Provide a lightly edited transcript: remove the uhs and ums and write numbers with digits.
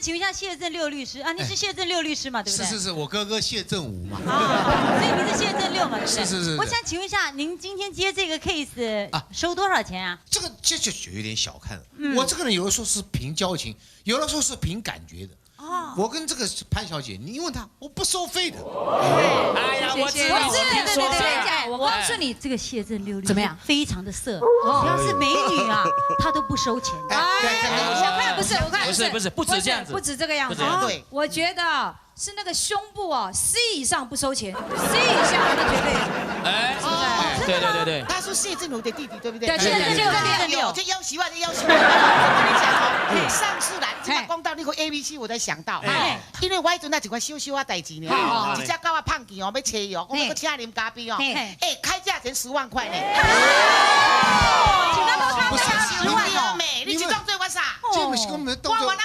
请问一下谢振六律师啊，你是谢振六律师嘛，对不对？是，我哥哥谢振武嘛。啊，所以你是谢振六嘛，对不对？是。我想请问一下，您今天接这个 case 收多少钱啊？这个就有点小看了。我这个人有的时候是凭交情，有的时候是凭感觉的。我跟这个潘小姐，你问她，我不收费的。哎呀，我知道，对，我告诉你，这个谢振六律怎么样？非常的色，只要是美女啊，他都不收钱。我看不是，不止这样子，不止这个样子。对，我觉得是那个胸部哦 ，C 以上不收钱，C 以下那绝对。哎，对，他是谢振武的弟弟，对不对？对，谢振六，这要求啊，这要求。我跟你讲哦，上次来这个讲到那个 ABC， 我才想到，因为我迄阵那一款小小啊代志呢，一只狗啊胖去哦，要切哦，我要请啉咖啡哦，开价钱10万块呢。请他喝咖啡10万哦，你去当做我啥？这不是跟我们动作。我那